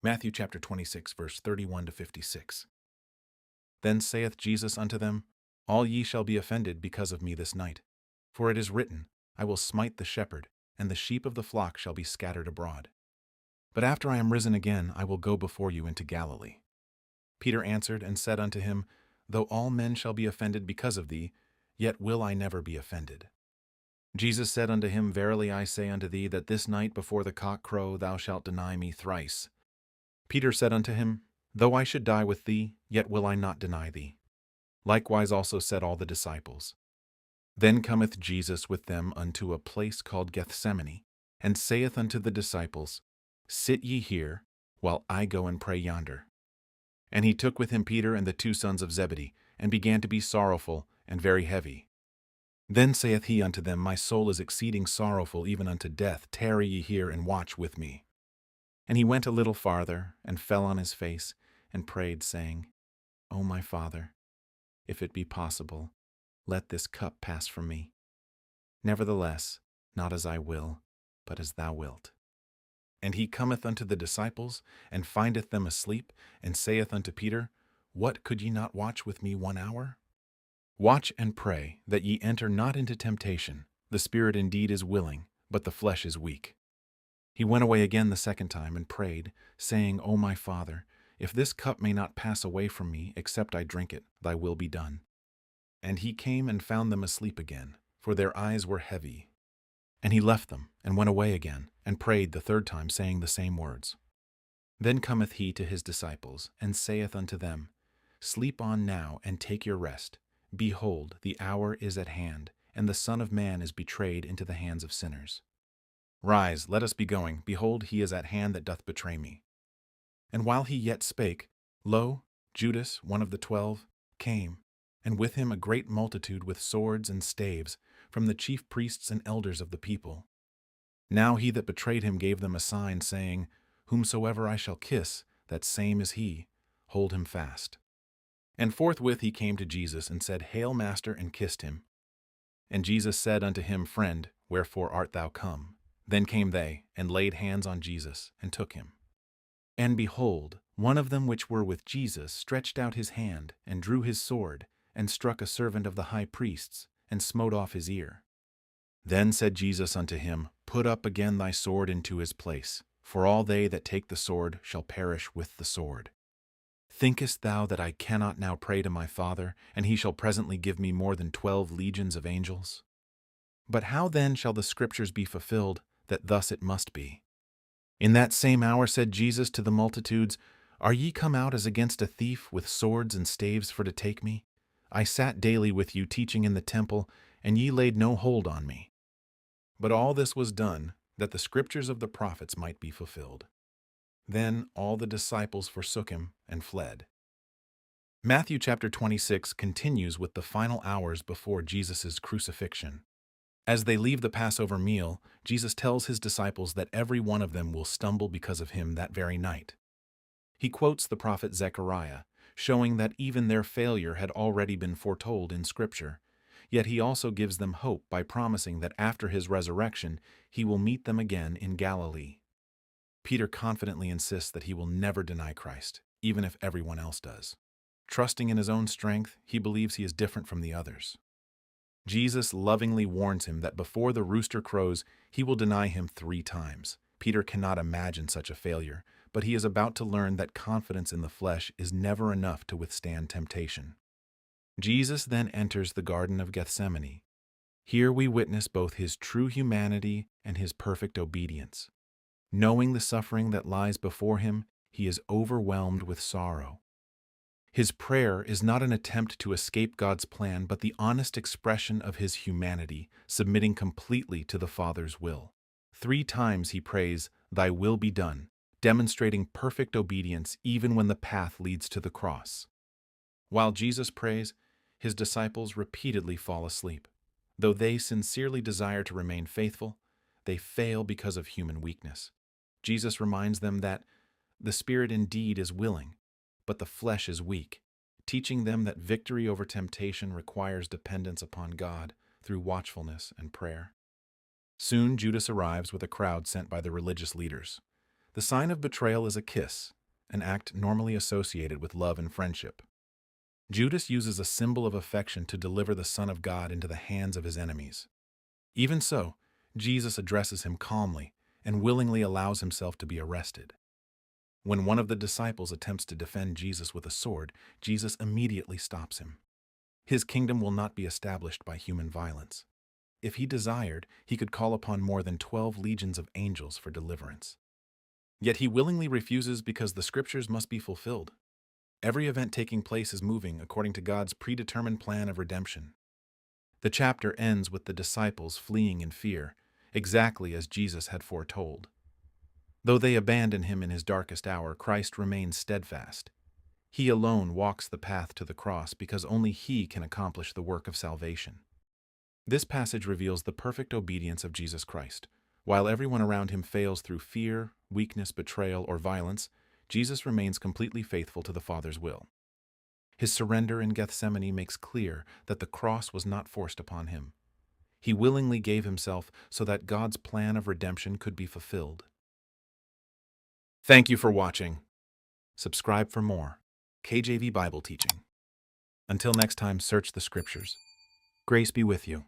Matthew chapter 26, verse 31 to 56. Then saith Jesus unto them, All ye shall be offended because of me this night. For it is written, I will smite the shepherd, and the sheep of the flock shall be scattered abroad. But after I am risen again, I will go before you into Galilee. Peter answered and said unto him, Though all men shall be offended because of thee, yet will I never be offended. Jesus said unto him, Verily I say unto thee, that this night before the cock crow thou shalt deny me thrice. Peter said unto him, Though I should die with thee, yet will I not deny thee. Likewise also said all the disciples. Then cometh Jesus with them unto a place called Gethsemane, and saith unto the disciples, Sit ye here, while I go and pray yonder. And he took with him Peter and the two sons of Zebedee, and began to be sorrowful and very heavy. Then saith he unto them, My soul is exceeding sorrowful, even unto death. Tarry ye here, and watch with me. And he went a little farther, and fell on his face, and prayed, saying, O my Father, if it be possible, let this cup pass from me. Nevertheless, not as I will, but as thou wilt. And he cometh unto the disciples, and findeth them asleep, and saith unto Peter, What, could ye not watch with me 1 hour? Watch and pray, that ye enter not into temptation. The spirit indeed is willing, but the flesh is weak. He went away again the second time, and prayed, saying, O my Father, if this cup may not pass away from me, except I drink it, thy will be done. And he came and found them asleep again, for their eyes were heavy. And he left them, and went away again, and prayed the third time, saying the same words. Then cometh he to his disciples, and saith unto them, Sleep on now, and take your rest. Behold, the hour is at hand, and the Son of Man is betrayed into the hands of sinners. Rise, let us be going. Behold, he is at hand that doth betray me. And while he yet spake, lo, Judas, one of the 12, came, and with him a great multitude with swords and staves, from the chief priests and elders of the people. Now he that betrayed him gave them a sign, saying, Whomsoever I shall kiss, that same is he. Hold him fast. And forthwith he came to Jesus, and said, Hail, Master, and kissed him. And Jesus said unto him, Friend, wherefore art thou come? Then came they, and laid hands on Jesus, and took him. And behold, one of them which were with Jesus stretched out his hand, and drew his sword, and struck a servant of the high priest's, and smote off his ear. Then said Jesus unto him, Put up again thy sword into his place, for all they that take the sword shall perish with the sword. Thinkest thou that I cannot now pray to my Father, and he shall presently give me more than 12 legions of angels? But how then shall the Scriptures be fulfilled, that thus it must be? In that same hour said Jesus to the multitudes, Are ye come out as against a thief with swords and staves for to take me? I sat daily with you teaching in the temple, and ye laid no hold on me. But all this was done, that the Scriptures of the prophets might be fulfilled. Then all the disciples forsook him and fled. Matthew chapter 26 continues with the final hours before Jesus' crucifixion. As they leave the Passover meal, Jesus tells his disciples that every one of them will stumble because of him that very night. He quotes the prophet Zechariah, showing that even their failure had already been foretold in Scripture, yet he also gives them hope by promising that after his resurrection he will meet them again in Galilee. Peter confidently insists that he will never deny Christ, even if everyone else does. Trusting in his own strength, he believes he is different from the others. Jesus lovingly warns him that before the rooster crows, he will deny him 3 times. Peter cannot imagine such a failure, but he is about to learn that confidence in the flesh is never enough to withstand temptation. Jesus then enters the Garden of Gethsemane. Here we witness both his true humanity and his perfect obedience. Knowing the suffering that lies before him, he is overwhelmed with sorrow. His prayer is not an attempt to escape God's plan, but the honest expression of his humanity, submitting completely to the Father's will. 3 times he prays, Thy will be done, demonstrating perfect obedience even when the path leads to the cross. While Jesus prays, his disciples repeatedly fall asleep. Though they sincerely desire to remain faithful, they fail because of human weakness. Jesus reminds them that the spirit indeed is willing, but the flesh is weak, teaching them that victory over temptation requires dependence upon God through watchfulness and prayer. Soon Judas arrives with a crowd sent by the religious leaders. The sign of betrayal is a kiss, an act normally associated with love and friendship. Judas uses a symbol of affection to deliver the Son of God into the hands of his enemies. Even so, Jesus addresses him calmly and willingly allows himself to be arrested. When one of the disciples attempts to defend Jesus with a sword, Jesus immediately stops him. His kingdom will not be established by human violence. If he desired, he could call upon more than 12 legions of angels for deliverance. Yet he willingly refuses because the scriptures must be fulfilled. Every event taking place is moving according to God's predetermined plan of redemption. The chapter ends with the disciples fleeing in fear, exactly as Jesus had foretold. Though they abandon him in his darkest hour, Christ remains steadfast. He alone walks the path to the cross because only he can accomplish the work of salvation. This passage reveals the perfect obedience of Jesus Christ. While everyone around him fails through fear, weakness, betrayal, or violence, Jesus remains completely faithful to the Father's will. His surrender in Gethsemane makes clear that the cross was not forced upon him. He willingly gave himself so that God's plan of redemption could be fulfilled. Thank you for watching. Subscribe for more KJV Bible teaching. Until next time, search the scriptures. Grace be with you.